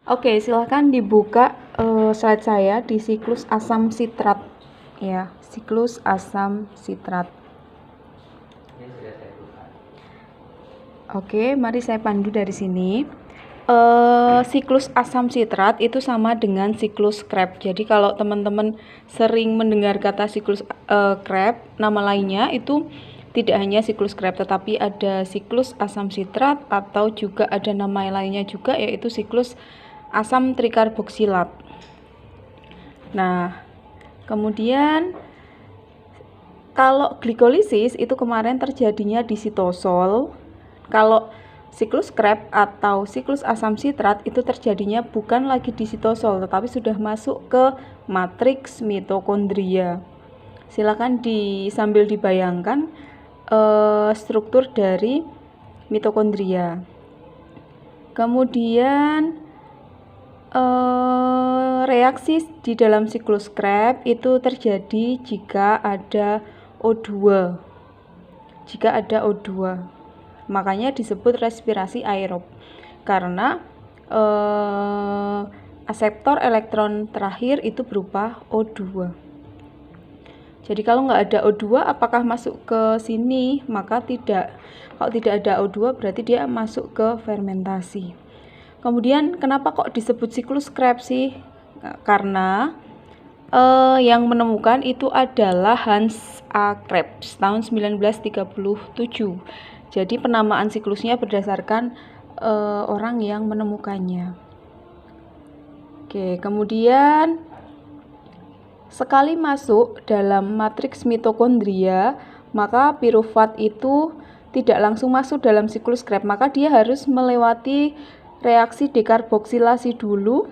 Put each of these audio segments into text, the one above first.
Oke, silahkan dibuka slide saya di siklus asam sitrat. Ya, siklus asam sitrat. Oke, mari saya pandu dari sini. Siklus asam sitrat itu sama dengan siklus Krebs. Jadi kalau teman-teman sering mendengar kata siklus Krebs, nama lainnya itu tidak hanya siklus Krebs, tetapi ada siklus asam sitrat atau juga ada nama lainnya juga, yaitu siklus asam trikarboksilat. Nah, kemudian kalau glikolisis itu kemarin terjadinya di sitosol. Kalau siklus Krebs atau siklus asam sitrat itu terjadinya bukan lagi di sitosol, tetapi sudah masuk ke matriks mitokondria. Silakan sambil dibayangkan struktur dari mitokondria. Kemudian reaksi di dalam siklus Krebs itu terjadi jika ada O2. Makanya disebut respirasi aerob, karena aseptor elektron terakhir itu berupa O2. Jadi kalau nggak ada O2, apakah masuk ke sini? Maka tidak. Kalau tidak ada O2 berarti dia masuk ke fermentasi. Kemudian kenapa kok disebut siklus Krebs sih? Karena yang menemukan itu adalah Hans A. Krebs tahun 1937. Jadi penamaan siklusnya berdasarkan orang yang menemukannya. Oke, kemudian sekali masuk dalam matriks mitokondria, maka pirufat itu tidak langsung masuk dalam siklus Krebs, maka dia harus melewati reaksi dekarboksilasi dulu.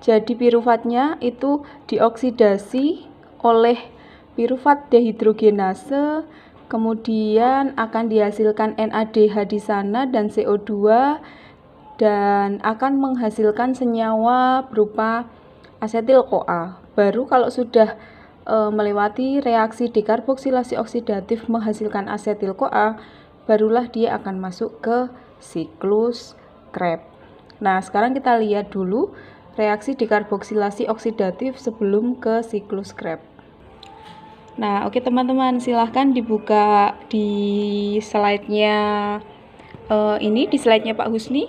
Jadi piruvatnya itu dioksidasi oleh pirufat dehidrogenase, kemudian akan dihasilkan NADH di sana dan CO2, dan akan menghasilkan senyawa berupa asetil-CoA. Baru kalau sudah melewati reaksi dekarboksilasi oksidatif menghasilkan asetil-CoA, barulah dia akan masuk ke siklus Krebs. Nah, sekarang kita lihat dulu reaksi dekarboksilasi oksidatif sebelum ke siklus Krebs. Nah, oke teman-teman, silahkan dibuka di slide-nya di slide-nya Pak Husni,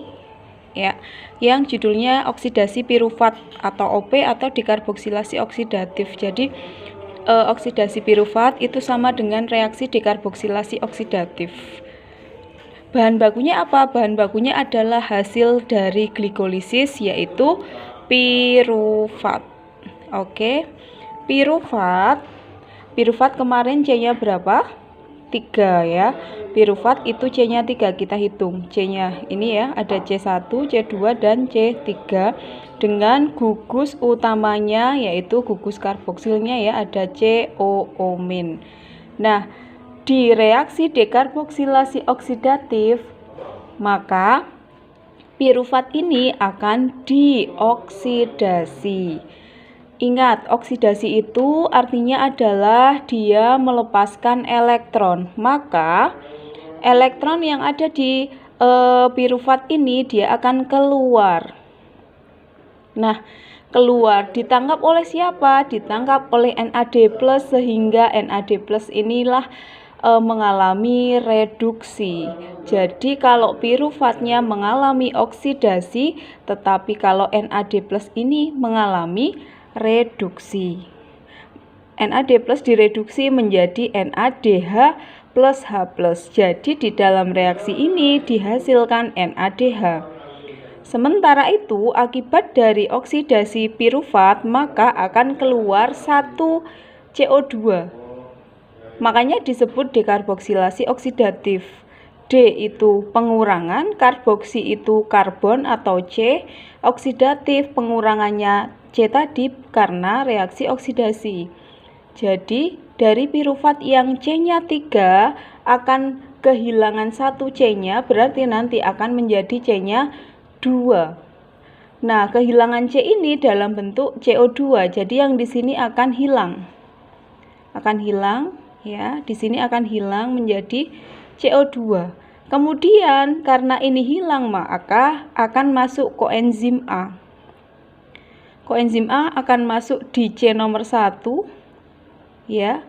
ya, yang judulnya oksidasi pirufat atau OP atau dekarboksilasi oksidatif. Jadi oksidasi pirufat itu sama dengan reaksi dekarboksilasi oksidatif. Bahan bakunya apa? Bahan bakunya adalah hasil dari glikolisis, yaitu pirufat. Oke, pirufat kemarin C-nya berapa? 3 ya. Pirufat itu C-nya 3, kita hitung. C-nya ini ya, ada C1, C2 dan C3 dengan gugus utamanya yaitu gugus karboksilnya ya, ada COO-. Nah, di reaksi dekarboksilasi oksidatif, maka pirufat ini akan dioksidasi. Ingat, oksidasi itu artinya adalah dia melepaskan elektron. Maka elektron yang ada di pirufat ini dia akan keluar. Nah, keluar ditangkap oleh siapa? Ditangkap oleh NAD+, sehingga NAD+ inilah mengalami reduksi. Jadi kalau piruvatnya mengalami oksidasi, tetapi kalau NAD+ ini mengalami reduksi. NAD+ direduksi menjadi NADH plus H+. Jadi di dalam reaksi ini dihasilkan NADH. Sementara itu, akibat dari oksidasi pirufat, maka akan keluar 1 CO2. Makanya disebut dekarboksilasi oksidatif. D itu pengurangan, karboksi itu karbon atau C, oksidatif pengurangannya C tadi karena reaksi oksidasi. Jadi dari pirufat yang C-nya 3 akan kehilangan 1 C-nya, berarti nanti akan menjadi C-nya 2. Nah, kehilangan C ini dalam bentuk CO2. Jadi yang di sini akan hilang. Akan hilang ya, di sini akan hilang menjadi CO2. Kemudian karena ini hilang, maka akan masuk koenzim A. Koenzim A akan masuk di C nomor 1, ya.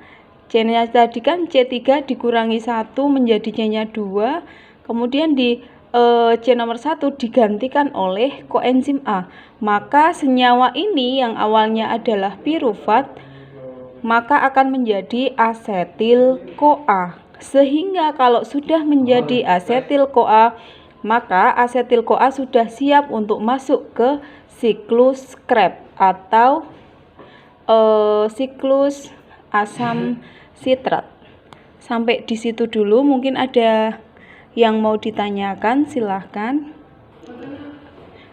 C-nya tadi kan C3 dikurangi 1 menjadi C-nya 2. Kemudian di C nomor 1 digantikan oleh koenzim A. Maka senyawa ini yang awalnya adalah pirufat, maka akan menjadi asetil-CoA. Sehingga kalau sudah menjadi asetil-CoA, maka asetil-CoA sudah siap untuk masuk ke siklus Krebs atau siklus asam sitrat. Sampai di situ dulu, mungkin ada yang mau ditanyakan, silahkan.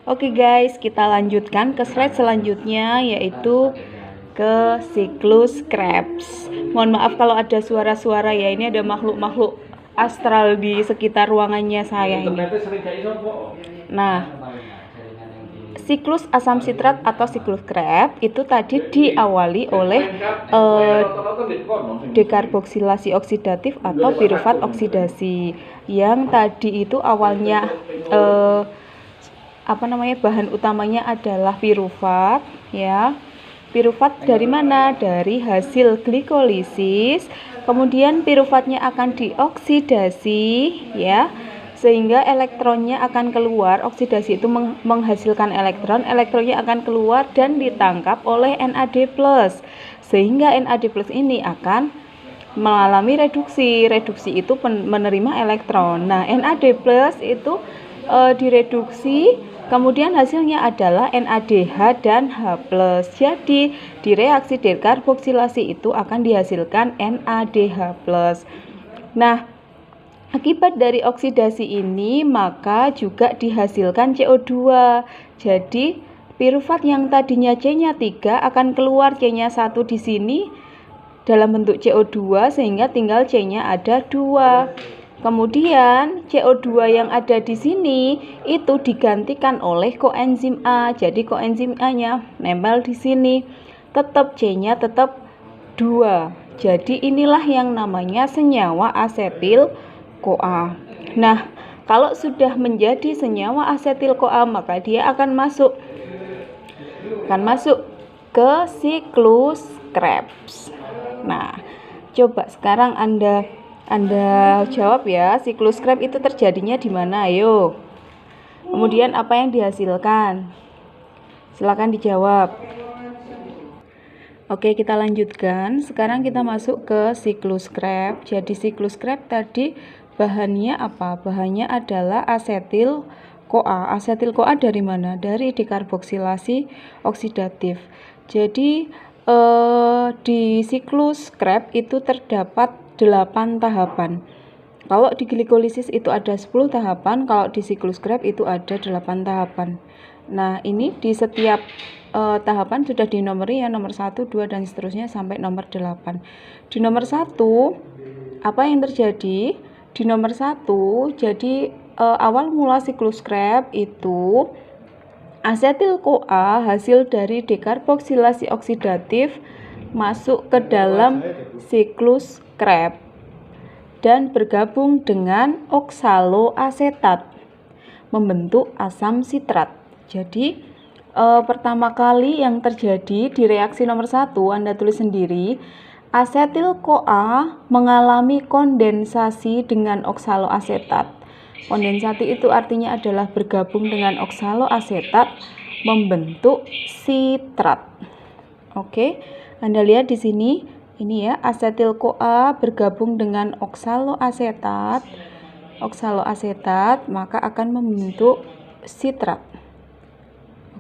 Oke guys, kita lanjutkan ke slide selanjutnya, yaitu ke siklus Krebs. Mohon maaf kalau ada suara-suara ya, ini ada makhluk-makhluk astral di sekitar ruangannya saya ini. Nah, siklus asam sitrat atau siklus Krebs itu tadi diawali oleh dekarboksilasi oksidatif atau pirufat oksidasi. Yang tadi itu awalnya bahan utamanya adalah pirufat, ya. Pirufat dari mana? Dari hasil glikolisis. Kemudian pirufatnya akan dioksidasi, ya, sehingga elektronnya akan keluar. Oksidasi itu menghasilkan elektron, elektronnya akan keluar dan ditangkap oleh NAD+, sehingga NAD+ ini akan mengalami reduksi. Reduksi itu menerima elektron. Nah, NAD+ itu direduksi, kemudian hasilnya adalah NADH dan H+. Jadi di reaksi dekarboksilasi itu akan dihasilkan NADH+. Nah, akibat dari oksidasi ini maka juga dihasilkan CO2. Jadi pirufat yang tadinya C-nya 3 akan keluar C-nya 1 di sini dalam bentuk CO2, sehingga tinggal C-nya ada 2. Kemudian CO2 yang ada di sini itu digantikan oleh koenzim A. Jadi koenzim A-nya nempel di sini. Tetap C-nya tetap 2. Jadi inilah yang namanya senyawa asetil-CoA. Nah, kalau sudah menjadi senyawa asetil-CoA, maka dia akan masuk ke siklus Krebs. Nah, coba sekarang Anda jawab ya, siklus Krebs itu terjadinya di mana? Ayo. Kemudian apa yang dihasilkan? Silakan dijawab. Oke, kita lanjutkan. Sekarang kita masuk ke siklus Krebs. Jadi siklus Krebs tadi bahannya apa? Bahannya adalah asetil-CoA. Asetil-CoA dari mana? Dari dekarboksilasi oksidatif. Jadi di siklus Krebs itu terdapat 8 tahapan. Kalau di glikolisis itu ada 10 tahapan, kalau di siklus Krebs itu ada 8 tahapan. Nah, ini di setiap tahapan sudah dinomori ya, nomor 1, 2 dan seterusnya sampai nomor 8. Di nomor 1 apa yang terjadi? Di nomor 1, jadi awal mula siklus Krebs itu asetil-CoA hasil dari dekarboksilasi oksidatif masuk ke dalam siklus Krebs dan bergabung dengan oksaloasetat membentuk asam sitrat. Jadi pertama kali yang terjadi di reaksi nomor 1, Anda tulis sendiri, asetil-CoA mengalami kondensasi dengan oksaloasetat. Kondensasi itu artinya adalah bergabung dengan oksaloasetat membentuk sitrat. Oke, Anda lihat di sini, ini ya, asetil-CoA bergabung dengan oksaloasetat, maka akan membentuk sitrat.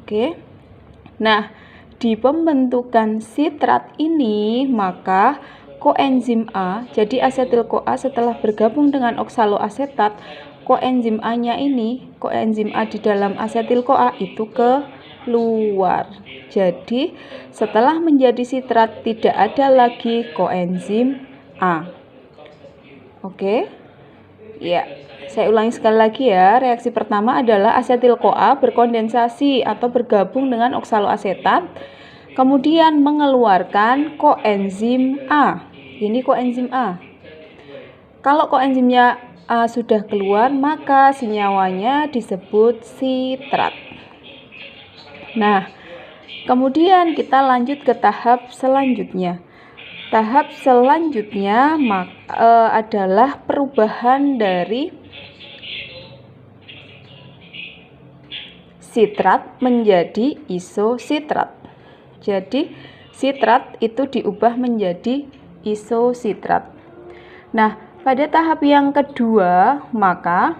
Oke. Nah, di pembentukan sitrat ini maka koenzim A, jadi asetil-CoA setelah bergabung dengan oksaloasetat, koenzim A-nya ini, koenzim A di dalam asetil-CoA itu keluar. Jadi setelah menjadi sitrat tidak ada lagi koenzim A. Oke. Ya, saya ulangi sekali lagi ya. Reaksi pertama adalah asetil-CoA berkondensasi atau bergabung dengan oksaloasetat, kemudian mengeluarkan koenzim A. Ini koenzim A. Kalau koenzimnya A sudah keluar, maka senyawanya disebut sitrat. Nah, kemudian kita lanjut ke tahap selanjutnya. Tahap selanjutnya adalah perubahan dari sitrat menjadi isositrat. Jadi sitrat itu diubah menjadi isositrat. Nah, pada tahap yang kedua, maka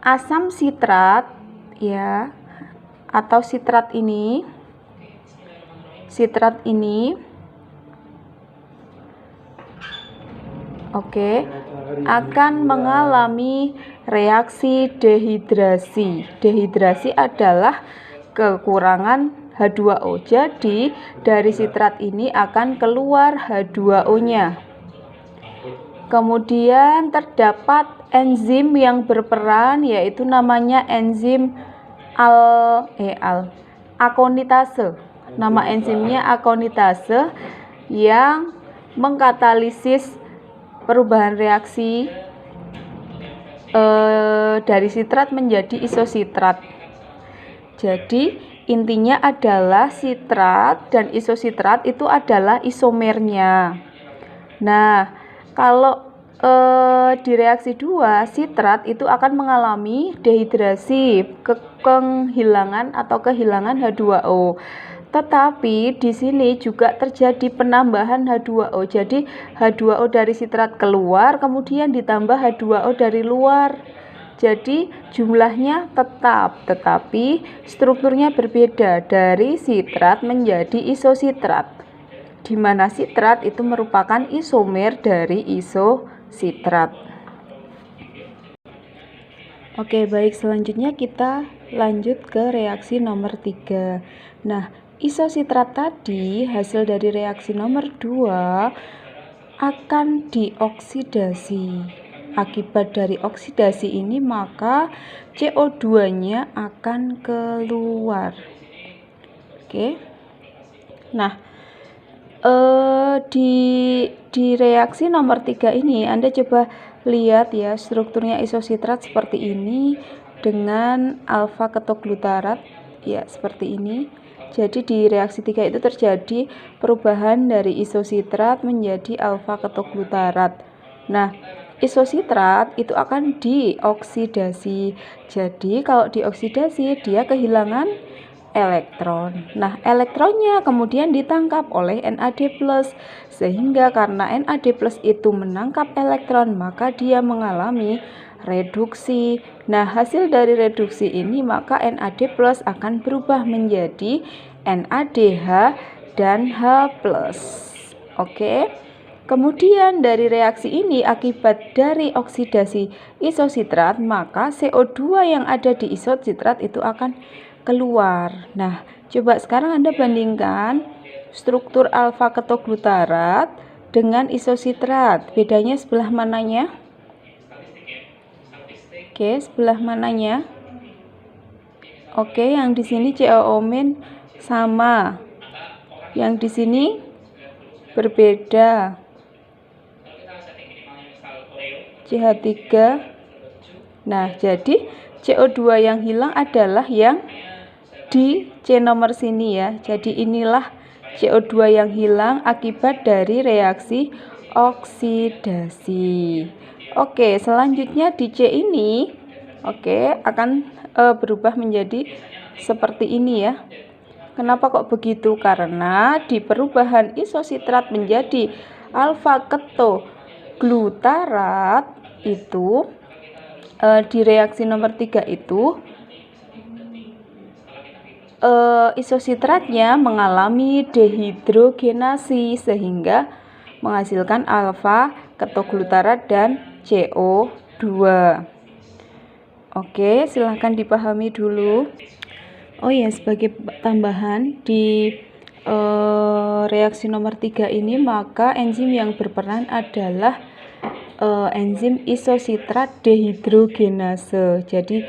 asam sitrat ya atau sitrat ini akan mengalami reaksi dehidrasi. Dehidrasi adalah kekurangan H2O. Jadi dari sitrat ini akan keluar H2O-nya. Kemudian terdapat enzim yang berperan, yaitu namanya enzim akonitase. Nama enzimnya akonitase yang mengkatalisis perubahan reaksi dari sitrat menjadi isositrat. Jadi intinya adalah sitrat dan isositrat itu adalah isomernya. Nah, kalau di reaksi 2, sitrat itu akan mengalami dehidrasi, kehilangan H2O. Tetapi di sini juga terjadi penambahan H2O. Jadi H2O dari sitrat keluar, kemudian ditambah H2O dari luar. Jadi jumlahnya tetap, tetapi strukturnya berbeda dari sitrat menjadi isositrat, di mana sitrat itu merupakan isomer dari isositrat. Oke, baik, selanjutnya kita lanjut ke reaksi nomor 3. Nah, isositrat tadi hasil dari reaksi nomor 2 akan dioksidasi. Akibat dari oksidasi ini maka CO2-nya akan keluar. Oke. Nah, di reaksi nomor 3 ini Anda coba lihat ya, strukturnya isositrat seperti ini dengan alfa ketoglutarat ya, seperti ini. Jadi di reaksi 3 itu terjadi perubahan dari isositrat menjadi alfa ketoglutarat. Nah, isositrat itu akan dioksidasi. Jadi kalau dioksidasi dia kehilangan elektron. Nah, elektronnya kemudian ditangkap oleh NAD+, sehingga karena NAD+ itu menangkap elektron, maka dia mengalami reduksi. Nah, hasil dari reduksi ini maka NAD+ akan berubah menjadi NADH dan H+. Oke. Kemudian dari reaksi ini akibat dari oksidasi isositrat, maka CO2 yang ada di isositrat itu akan keluar. Nah, coba sekarang Anda bandingkan struktur alfa ketoglutarat dengan isositrat. Bedanya sebelah mananya? Oke, sebelah mananya? Oke, yang di sini COO- sama. Yang di sini berbeda. CH3. Nah, jadi CO2 yang hilang adalah yang di C nomor sini ya. Jadi inilah CO2 yang hilang akibat dari reaksi oksidasi. Oke, selanjutnya di C ini akan berubah menjadi seperti ini ya. Kenapa kok begitu? Karena di perubahan isositrat menjadi alfa ketoglutarat itu di reaksi nomor 3 itu isositratnya mengalami dehidrogenasi sehingga menghasilkan alfa ketoglutarat dan CO2. Oke, silahkan dipahami dulu. Oh ya, sebagai tambahan di reaksi nomor 3 ini maka enzim yang berperan adalah enzim isositrat dehidrogenase. Jadi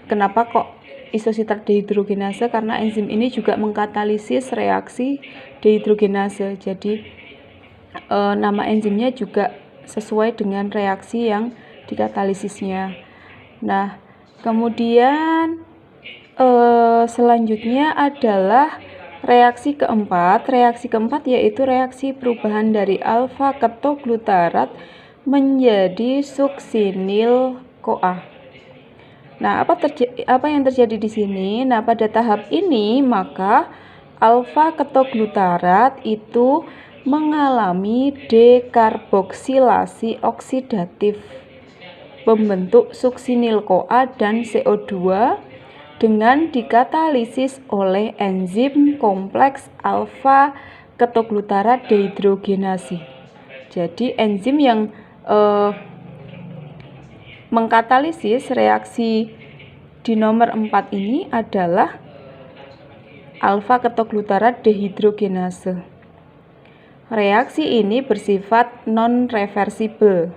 kenapa kok isositrat dehidrogenase? Karena enzim ini juga mengkatalisis reaksi dehidrogenase. Jadi nama enzimnya juga sesuai dengan reaksi yang dikatalisisnya. Nah, kemudian selanjutnya adalah reaksi keempat. Reaksi keempat yaitu reaksi perubahan dari alfa ketoglutarat menjadi suksinil CoA. Nah, apa yang terjadi di sini? Nah, pada tahap ini maka alfa ketoglutarat itu mengalami dekarboksilasi oksidatif, membentuk suksinil CoA dan CO2 dengan dikatalisis oleh enzim kompleks alfa ketoglutarat dehidrogenase. Jadi enzim yang mengkatalisis reaksi di nomor 4 ini adalah alfa ketoglutarat dehidrogenase. Reaksi ini bersifat non-reversibel.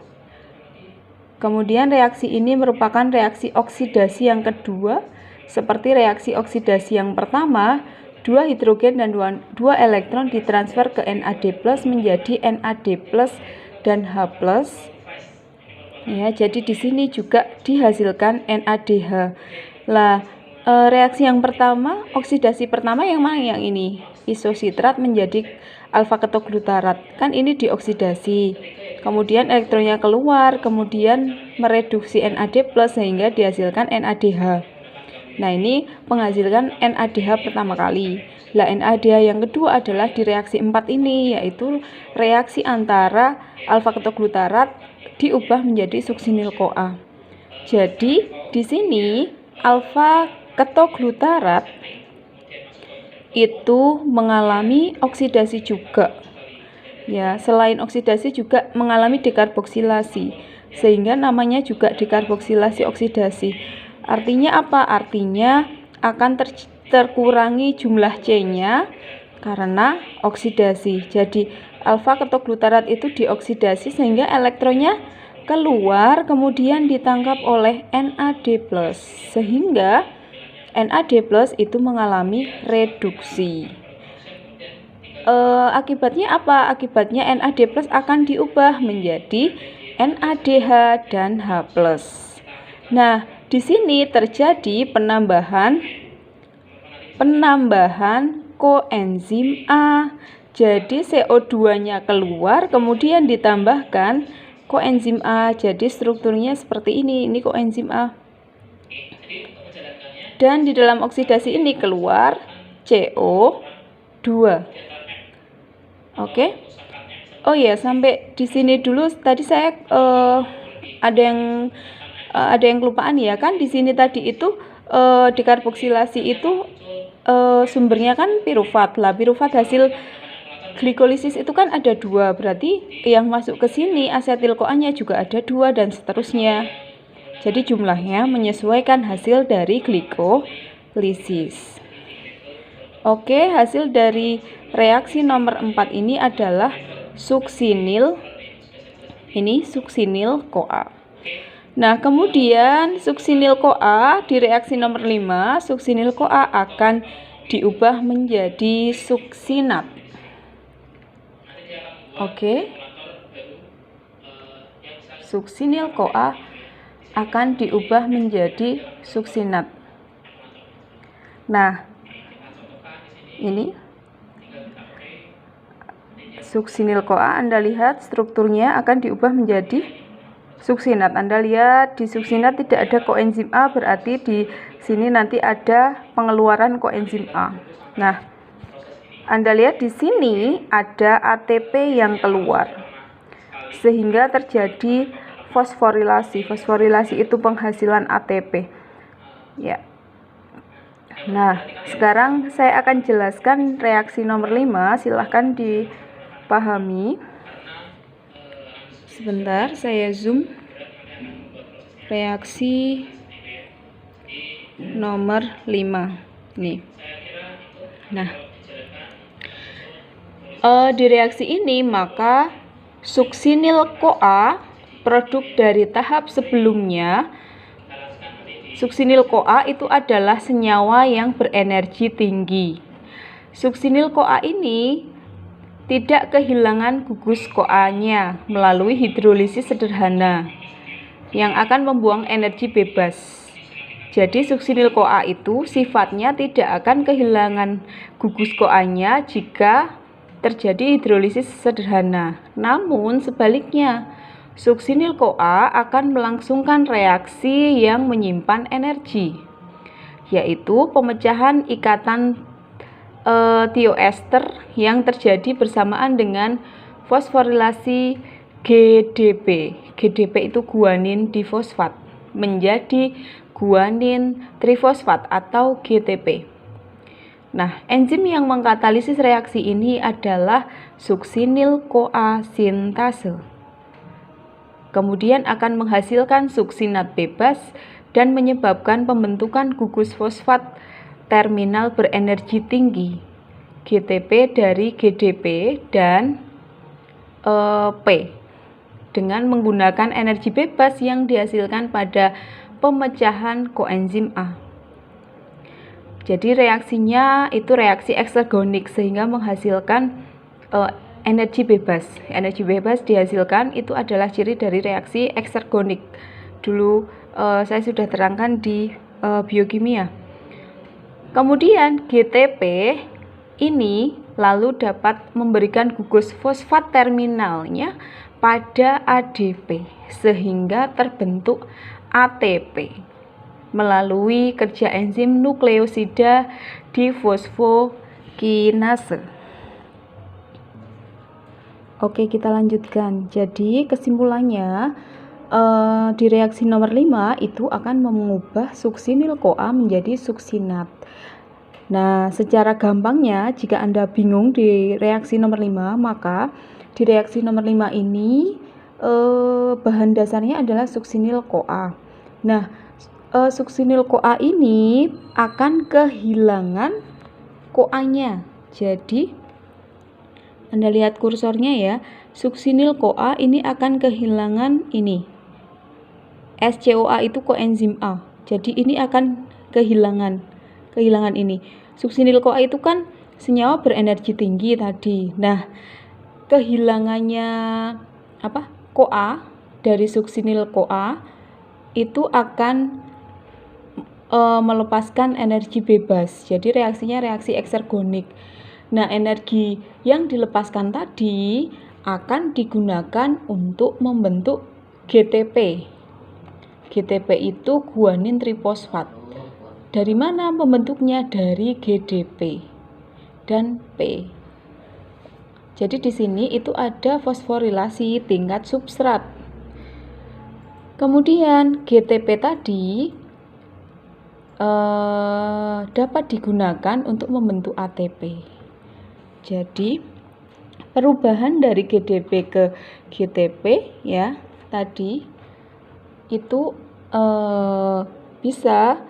Kemudian reaksi ini merupakan reaksi oksidasi yang kedua. Seperti reaksi oksidasi yang pertama, 2 hidrogen dan 2 elektron ditransfer ke NAD+ menjadi NAD+ dan H+. Ya, jadi di sini juga dihasilkan NADH. Lah, reaksi yang pertama, oksidasi pertama yang mana yang ini? Isositrat menjadi alfa ketoglutarat. Kan ini dioksidasi. Kemudian elektronnya keluar, kemudian mereduksi NAD+ sehingga dihasilkan NADH. Nah, ini menghasilkan NADH pertama kali. Lah, NADH yang kedua adalah di reaksi 4 ini, yaitu reaksi antara alfa ketoglutarat diubah menjadi suksinil CoA. Jadi, di sini alfa ketoglutarat itu mengalami oksidasi juga. Ya, selain oksidasi juga mengalami dekarboksilasi, sehingga namanya juga dekarboksilasi oksidasi. Artinya apa? Artinya akan terkurangi jumlah C-nya karena oksidasi. Jadi alfa ketoglutarat itu dioksidasi sehingga elektronnya keluar, kemudian ditangkap oleh NAD+, sehingga NAD+ itu mengalami reduksi. Akibatnya apa? Akibatnya NAD+ akan diubah menjadi NADH dan H+. Nah, di sini terjadi penambahan koenzim A. Jadi CO2-nya keluar, kemudian ditambahkan koenzim A. Jadi strukturnya seperti ini. Ini koenzim A. Dan di dalam oksidasi ini keluar CO2. Oke. Oh ya, sampai di sini dulu. Tadi saya ada yang kelupaan ya, kan di sini tadi itu dekarboksilasi itu sumbernya kan pirufat. Lah, pirufat hasil glikolisis itu kan ada 2, berarti yang masuk ke sini asetil CoA-nya juga ada 2 dan seterusnya. Jadi jumlahnya menyesuaikan hasil dari glikolisis. Oke, hasil dari reaksi nomor 4 ini adalah suksinil CoA. Nah, kemudian suksinil CoA di reaksi nomor 5, suksinil CoA akan diubah menjadi suksinat. Oke. Suksinil CoA akan diubah menjadi suksinat. Nah, ini suksinil CoA, Anda lihat strukturnya akan diubah menjadi suksinat. Anda lihat di suksinat tidak ada koenzim A, berarti di sini nanti ada pengeluaran koenzim A. Nah, Anda lihat di sini ada ATP yang keluar, sehingga terjadi fosforilasi. Fosforilasi itu penghasilan ATP. Ya. Nah, sekarang saya akan jelaskan reaksi nomor 5. Silahkan dipahami. Sebentar, saya zoom reaksi nomor 5 nih. Nah, di reaksi ini maka suksinil CoA, produk dari tahap sebelumnya. Suksinil CoA itu adalah senyawa yang berenergi tinggi. Suksinil CoA ini tidak kehilangan gugus CoA-nya melalui hidrolisis sederhana yang akan membuang energi bebas. Jadi suksinil CoA itu sifatnya tidak akan kehilangan gugus CoA-nya jika terjadi hidrolisis sederhana. Namun sebaliknya, suksinil CoA akan melangsungkan reaksi yang menyimpan energi, yaitu pemecahan ikatan tioester yang terjadi bersamaan dengan fosforilasi GDP. GDP itu guanin difosfat menjadi guanin trifosfat atau GTP. Nah, enzim yang mengkatalisis reaksi ini adalah suksinil CoA sintase. Kemudian akan menghasilkan suksinat bebas dan menyebabkan pembentukan gugus fosfat terminal berenergi tinggi GTP dari GDP dan P dengan menggunakan energi bebas yang dihasilkan pada pemecahan koenzim A. Jadi reaksinya itu reaksi eksergonik sehingga menghasilkan energi bebas. Energi bebas dihasilkan itu adalah ciri dari reaksi eksergonik. Dulu saya sudah terangkan di biokimia. Kemudian GTP ini lalu dapat memberikan gugus fosfat terminalnya pada ADP sehingga terbentuk ATP melalui kerja enzim nukleosida difosfokinase. Oke, kita lanjutkan. Jadi kesimpulannya di reaksi nomor 5 itu akan mengubah suksinil CoA menjadi suksinat. Nah, secara gampangnya jika Anda bingung di reaksi nomor 5, maka di reaksi nomor 5 ini bahan dasarnya adalah suksinil CoA. Nah, suksinil CoA ini akan kehilangan CoA-nya. Jadi Anda lihat kursornya ya, suksinil CoA ini akan kehilangan ini. SCOA itu koenzim A. Jadi ini akan kehilangan ini. Suksinil CoA itu kan senyawa berenergi tinggi tadi. Nah, kehilangannya CoA dari suksinil CoA itu akan melepaskan energi bebas. Jadi reaksinya reaksi eksergonik. Nah, energi yang dilepaskan tadi akan digunakan untuk membentuk GTP. GTP itu guanin trifosfat. Dari mana pembentuknya? Dari GDP dan P. Jadi di sini itu ada fosforilasi tingkat substrat. Kemudian GTP tadi dapat digunakan untuk membentuk ATP. Jadi perubahan dari GDP ke GTP ya tadi itu bisa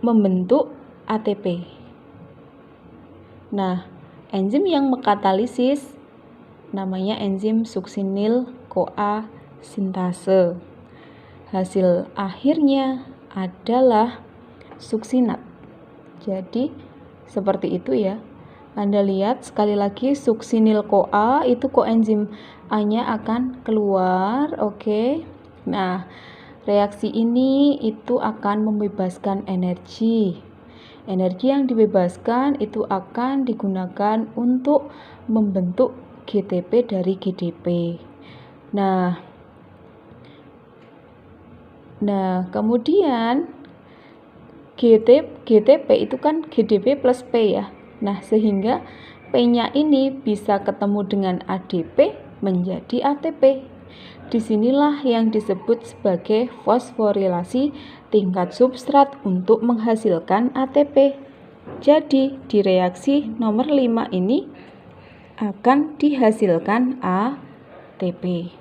membentuk ATP. Nah, enzim yang mengkatalisis namanya enzim suksinil CoA sintase. Hasil akhirnya adalah suksinat. Jadi seperti itu ya. Anda lihat sekali lagi suksinil CoA itu koenzim A-nya akan keluar, oke. Nah, reaksi ini itu akan membebaskan energi. Energi yang dibebaskan itu akan digunakan untuk membentuk GTP dari GDP. Nah, kemudian GTP itu kan GDP plus P ya. Nah, sehingga P-nya ini bisa ketemu dengan ADP menjadi ATP. Disinilah yang disebut sebagai fosforilasi tingkat substrat untuk menghasilkan ATP. Jadi, di reaksi nomor 5 ini akan dihasilkan ATP.